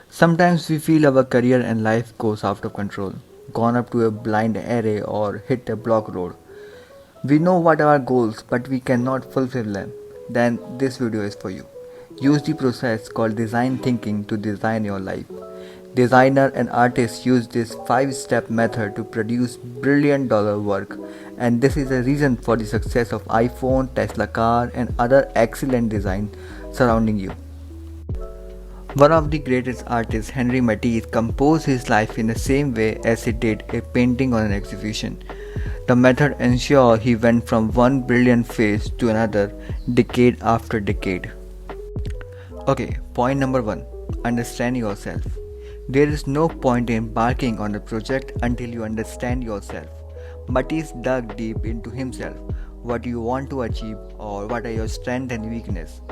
Sometimes we feel our career and life goes out of control, gone up to a blind array or hit a block road. We know what are our goals, but we cannot fulfill them. Then this video is for you. Use the process called design thinking to design your life. Designer and artists use this 5-step method to produce brilliant dollar work, and this is a reason for the success of iPhone, Tesla car, and other excellent design surrounding you. One of the greatest artists, Henri Matisse, composed his life in the same way as he did a painting on an exhibition. The method ensured he went from one brilliant phase to another, decade after decade. Okay, point number 1. Understand yourself. There is no point in embarking on a project until you understand yourself. Matisse dug deep into himself, what you want to achieve or what are your strengths and weaknesses.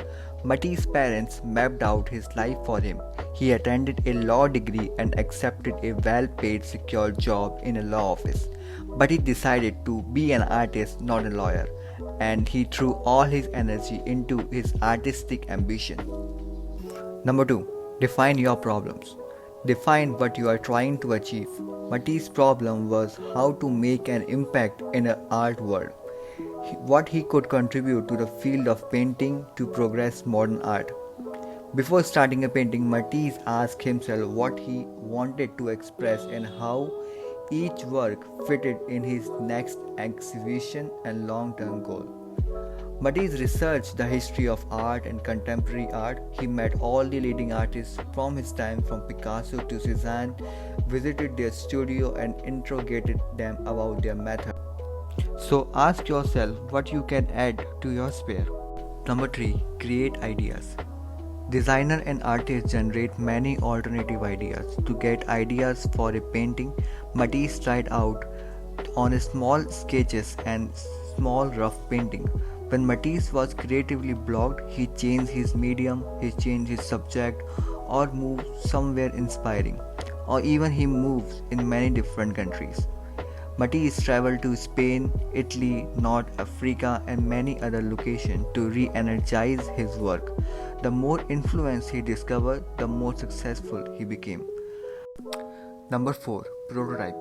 Matisse's parents mapped out his life for him. He attended a law degree and accepted a well-paid secure job in a law office. But he decided to be an artist, not a lawyer, and he threw all his energy into his artistic ambition. Number 2. Define your problems. Define what you are trying to achieve. Matisse's problem was how to make an impact in an art world. What he could contribute to the field of painting to progress modern art. Before starting a painting, Matisse asked himself what he wanted to express and how each work fitted in his next exhibition and long-term goal. Matisse researched the history of art and contemporary art. He met all the leading artists from his time, from Picasso to Cezanne, visited their studio and interrogated them about their method. So ask yourself what you can add to your sphere. Number 3. Create ideas. Designer and artists generate many alternative ideas. To get ideas for a painting, Matisse tried out on small sketches and small rough painting. When Matisse was creatively blocked, he changed his medium, he changed his subject, or moved somewhere inspiring, or even he moves in many different countries. Matisse traveled to Spain, Italy, North Africa, and many other locations to re-energize his work. The more influence he discovered, the more successful he became. Number 4. Prototype.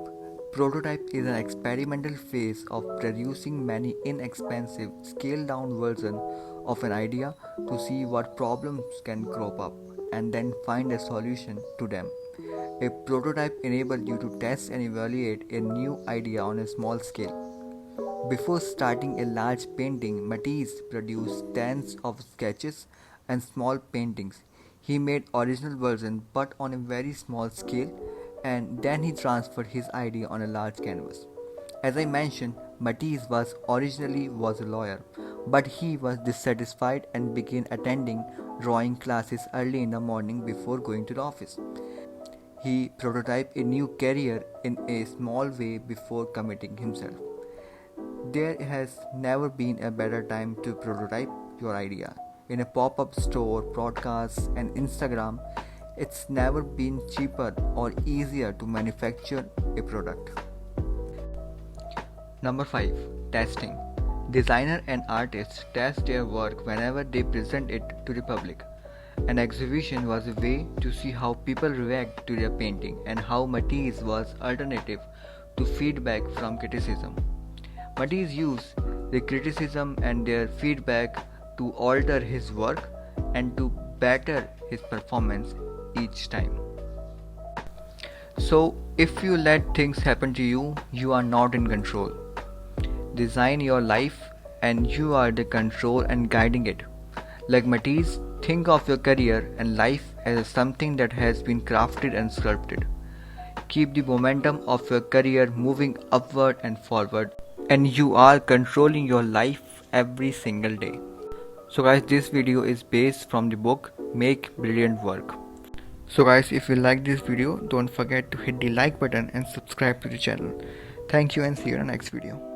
Prototype is an experimental phase of producing many inexpensive, scaled-down versions of an idea to see what problems can crop up and then find a solution to them. A prototype enables you to test and evaluate a new idea on a small scale. Before starting a large painting, Matisse produced tens of sketches and small paintings. He made original versions but on a very small scale, and then he transferred his idea on a large canvas. As I mentioned, Matisse was originally a lawyer, but he was dissatisfied and began attending drawing classes early in the morning before going to the office. He prototyped a new career in a small way before committing himself. There has never been a better time to prototype your idea. In a pop-up store, broadcasts, and Instagram, it's never been cheaper or easier to manufacture a product. Number 5. Testing. Designer and artists test their work whenever they present it to the public. An exhibition was a way to see how people react to their painting and how Matisse was alternative to feedback from criticism. Matisse used the criticism and their feedback to alter his work and to better his performance each time. So, if you let things happen to you, you are not in control. Design your life and you are the control and guiding it. Like Matisse, think of your career and life as something that has been crafted and sculpted. Keep the momentum of your career moving upward and forward, and you are controlling your life every single day. So guys, this video is based from the book Make Brilliant Work. So guys, if you like this video, don't forget to hit the like button and subscribe to the channel. Thank you and see you in the next video.